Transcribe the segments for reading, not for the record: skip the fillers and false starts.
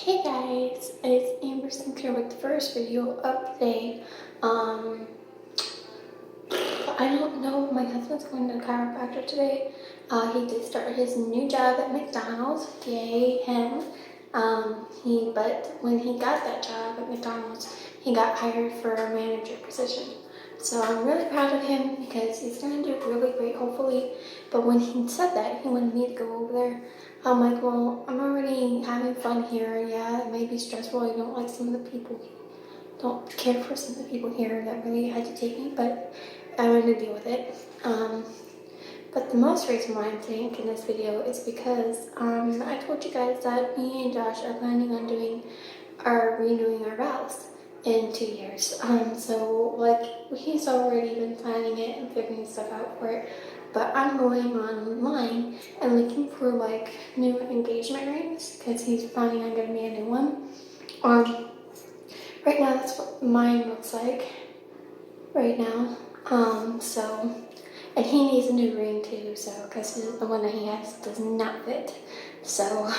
Hey guys, it's Amber here with the first video update. I don't know, my husband's going to the chiropractor today. He did start his new job at McDonald's, yay him. But when he got that job at McDonald's, he got hired for a manager position. So I'm really proud of him because he's going to do really great, hopefully. But when he said that, he wanted me to go over there. I'm like, well, I'm already having fun here. Yeah, it may be stressful. I don't like some of the people, don't care for some of the people here that really agitate me, but I'm going to deal with it. But the most reason why I'm saying in this video is because I told you guys that me and Josh are planning on renewing our vows in 2 years. So like he's already been planning it and figuring stuff out for it. But I'm going online and looking for like new engagement rings because he's planning on getting me a new one. Right now that's what mine looks like right now. And he needs a new ring too, so because the one that he has does not fit. So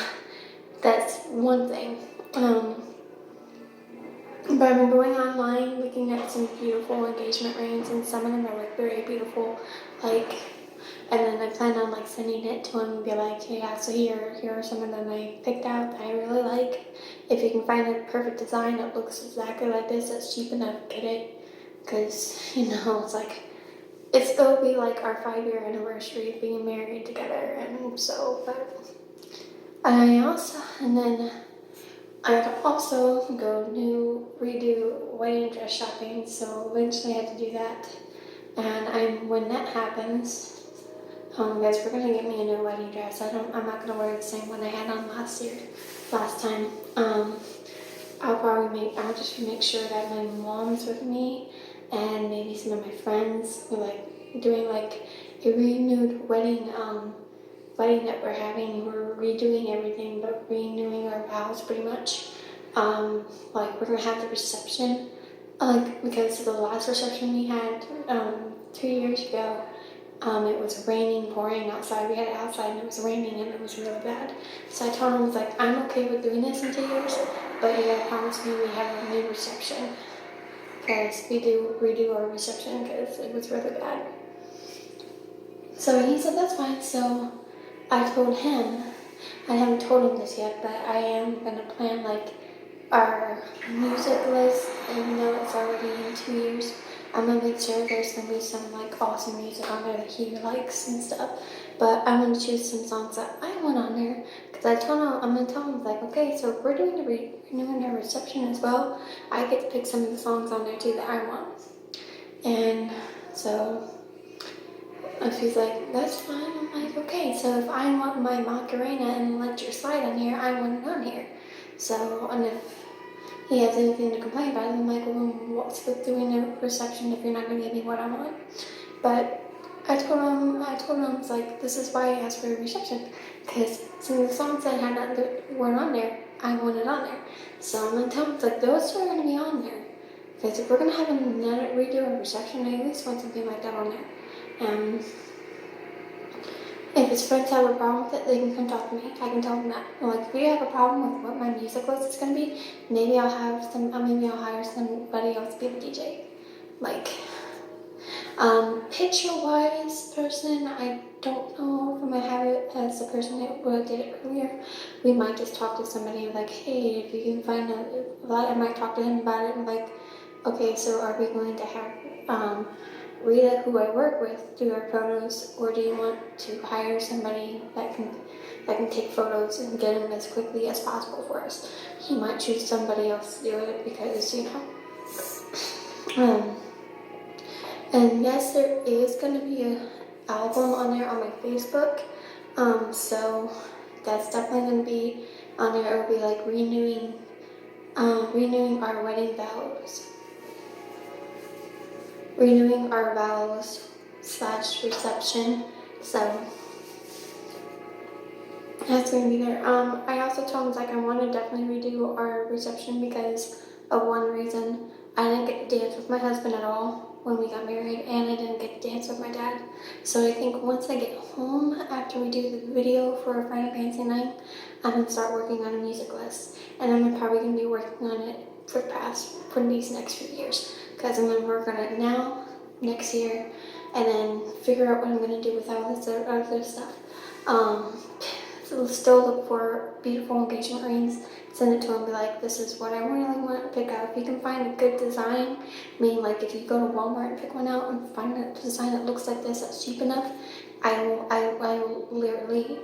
that's one thing. But I've been going online looking at some beautiful engagement rings, and some of them are like very beautiful, like. And then I plan on like sending it to him and be like, yeah, so here are some of them I picked out that I really like. If you can find a perfect design that looks exactly like this, that's cheap enough, get it. Because, it's like, it'll be like our 5-year anniversary of being married together. And so, but I'd also redo wedding dress shopping. So eventually I have to do that. And when that happens, guys, we're gonna get me a new wedding dress. I'm not gonna wear the same one I had on last time. I'll just make sure that my mom's with me and maybe some of my friends. We're like doing like a renewed wedding that we're having. We're redoing everything, but renewing our vows pretty much. Like we're gonna have the reception, because of the last reception we had 2 years ago. It was raining, pouring outside. We had it outside and it was raining and it was really bad. So I told him, I was like, I'm okay with doing this in 2 years, but you gotta promise me we have a new reception. Because we do redo our reception because it was really bad. So he said that's fine. So I told him, I haven't told him this yet, but I am gonna plan like our music list, even though it's already in 2 years. I'm gonna make sure there's gonna be some like awesome music on there that he likes and stuff. But I'm gonna choose some songs that I want on there because I'm gonna tell him like, okay, so if we're doing the renewing our reception as well, I get to pick some of the songs on there too that I want. And so if he's like, that's fine, I'm like, okay. So if I want my Macarena and Let Your Slide on here, I want it on here. So, and if he has anything to complain about, I'm like, well, what's with doing a reception if you're not going to give me what I want? But I told him, it's like, this is why I asked for a reception. Because some of the songs that weren't on there, I wanted on there. So I'm going to tell him, like, those are going to be on there. Because if we're going to have another redo a reception, I at least want something like that on there. If his friends have a problem with it, they can come talk to me. I can tell them that. Like, if you have a problem with what my music list is going to be, maybe I'll hire somebody else to be the DJ. Like, picture-wise person, I don't know if I'm going to have it as the person that did it earlier. We might just talk to somebody like, hey, if you can find I might talk to him about it and like, okay, so are we going to have, Rita, who I work with, do our photos, or do you want to hire somebody that can take photos and get them as quickly as possible for us? He might choose somebody else to do it because, and yes, there is going to be an album on there on my Facebook, so that's definitely going to be on there. It will be like renewing our wedding vows. Renewing our vows / reception. So that's going to be there. I also told him I want to definitely redo our reception because of one reason. I didn't get to dance with my husband at all. when we got married, and I didn't get to dance with my dad. So I think once I get home, after we do the video for Final Fantasy 9, I'm going to start working on a music list. And I'm probably going to be working on it for these next few years. Because I'm going to work on it now, next year, and then figure out what I'm going to do with all this other stuff. So still look for beautiful engagement rings, send it to him, be like, this is what I really want to pick out. If you can find a good design, I mean, like if you go to Walmart and pick one out and find a design that looks like this that's cheap enough, I will literally,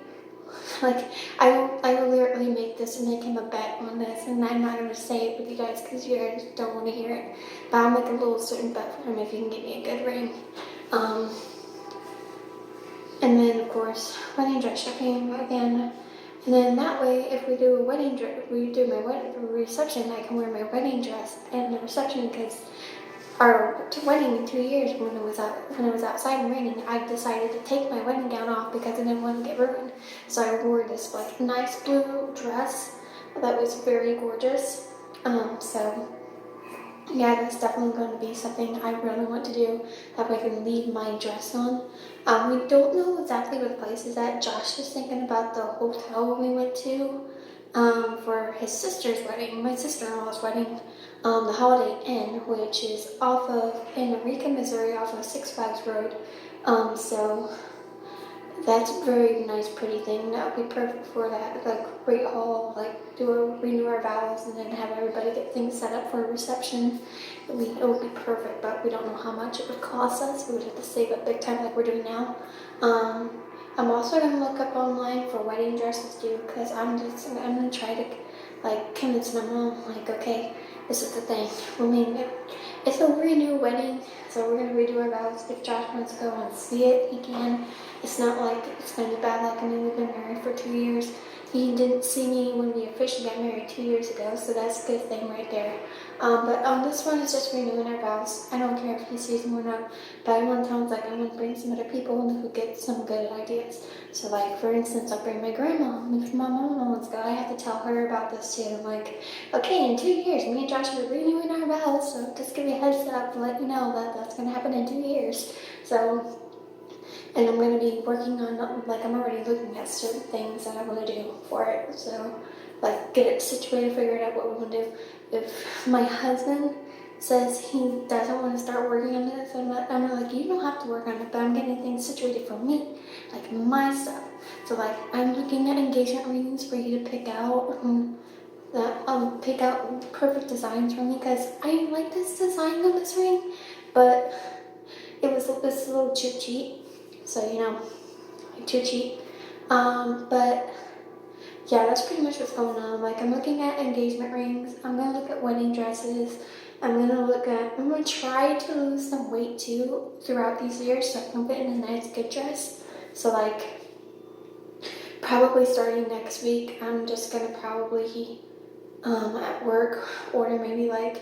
like, I will literally make him a bet on this, and I'm not going to say it with you guys because you guys don't want to hear it, but I'll make a little certain bet for him if he can get me a good ring. And then, of course, wedding dress shopping again. And then that way, if we do a wedding dress, we do my reception, I can wear my wedding dress and the reception, because our wedding in 2 years, when it was outside and raining, I decided to take my wedding gown off because I didn't want to get ruined. So I wore this like nice blue dress that was very gorgeous. So yeah, that's definitely going to be something I really want to do, that way I can leave my dress on. We don't know exactly what the place is at. Josh was thinking about the hotel we went to for his sister's wedding, my sister-in-law's wedding, the Holiday Inn, which is in Eureka, Missouri, off of Six Flags Road. So that's a very nice, pretty thing. That would be perfect for that, like, great hall, like, renew our vows, and then have everybody get things set up for a reception. It would be perfect, but we don't know how much it would cost us. We would have to save up big time like we're doing now. I'm also going to look up online for wedding dresses too, because I'm going to try to, like, convince my mom, like, okay, this is the thing. I mean, it's a renew wedding, so we're going to redo our vows. If Josh wants to go and see it, he can. It's not like it's going to be bad. Like, I mean, we've been married for 2 years. He didn't see me when we officially got married 2 years ago, so that's a good thing right there. But on this one, it's just renewing our vows. I don't care if he sees them or not, but I want to bring some other people who get some good ideas. So, like, for instance, I'll bring my grandma. If my mama wants to go, I have to tell her about this too. I'm like, okay, in 2 years, me and Josh are renewing our vows, so just give you a heads up to let you know that that's going to happen in 2 years. So, and I'm going to be working on, like, I'm already looking at certain things that I want to do for it. So, like, get it situated, figure out what we want to do. If my husband says he doesn't want to start working on this, I'm like, you don't have to work on it, but I'm getting things situated for me, like my stuff. So, like, I'm looking at engagement rings for you to pick out, pick out perfect designs for me, because I like this design on this ring, but it was a little too cheap. So, like, too cheap. But yeah, that's pretty much what's going on. Like, I'm looking at engagement rings. I'm going to look at wedding dresses. I'm going to try to lose some weight too throughout these years, so I can fit in a nice, good dress. So, like, probably starting next week, I'm just going to probably, at work, order maybe, like,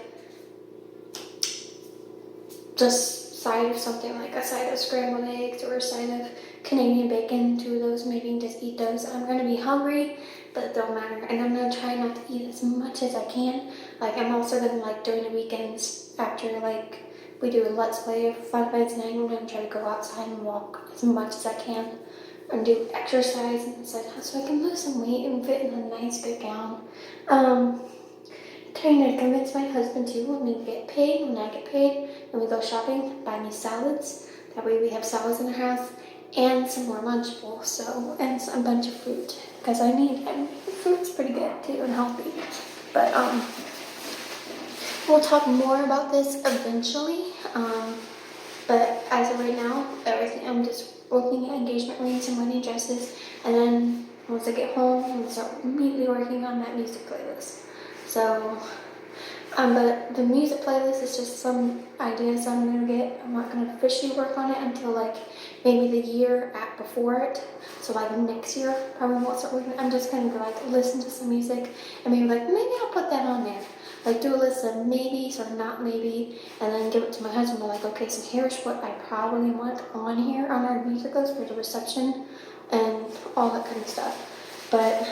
just side of something, like a side of scrambled eggs or a side of Canadian bacon, 2 of those, maybe, and just eat those. I'm going to be hungry, but it don't matter. And I'm going to try not to eat as much as I can. Like, I'm also going to, like, during the weekends, after, like, we do a Let's Play of Final Fantasy 9, I'm going to try to go outside and walk as much as I can and do exercise and stuff, so I can lose some weight and fit in a nice, good gown. Trying to convince my husband too, when I get paid, and we go shopping, buy me salads. That way we have salads in the house and some more Lunchables, and a bunch of fruit, because I need fruit's pretty good too and healthy. But we'll talk more about this eventually. But as of right now, I'm just looking at engagement rings and wedding dresses, and then once I get home, I'm gonna start immediately working on that music playlist. So, but the music playlist is just some ideas I'm going to get. I'm not going to officially work on it until, like, maybe the year before it. So, like, next year, probably won't start working. I'm just going to, like, listen to some music and maybe, like, maybe I'll put that on there. Like, do a list of maybes or not maybe, and then give it to my husband. Be like, okay, so here's what I probably want on here on our music list for the reception and all that kind of stuff. But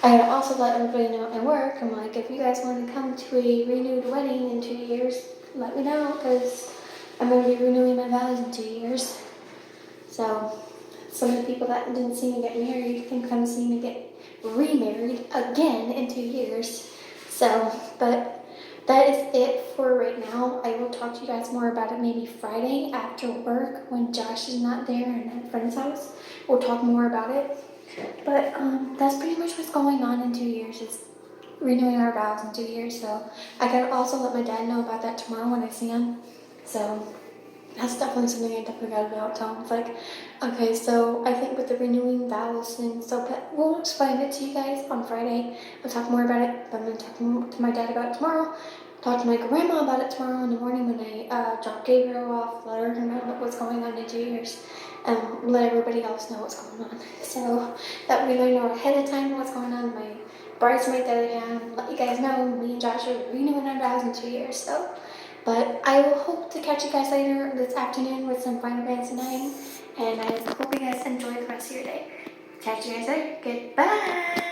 I also let everybody know at work, I'm like, if you guys want to come to a renewed wedding in 2 years, let me know, because I'm going to be renewing my vows in 2 years. So some of the people that didn't see me get married think I'm seeing me get remarried again in 2 years. So, but that is it for right now. I will talk to you guys more about it maybe Friday after work when Josh is not there and at a friend's house. We'll talk more about it. But that's pretty much what's going on in 2 years. Is renewing our vows in 2 years. So I can also let my dad know about that tomorrow when I see him. So that's definitely something I definitely gotta tell him. It's like, okay, so I think with the renewing vows thing, so but we'll explain it to you guys on Friday. We'll talk more about it. I'm gonna talk to my dad about it tomorrow. Talk to my grandma about it tomorrow in the morning when I drop Gabriel off. Let her know what's going on in 2 years, and let everybody else know what's going on. So that we know ahead of time what's going on. My bridesmaid the other hand, let you guys know me and Josh are renewing our vows in 2 years. So. But I will hope to catch you guys later this afternoon with some Final Fantasy 9. And I hope you guys enjoy the rest of your day. Catch you guys later. Goodbye.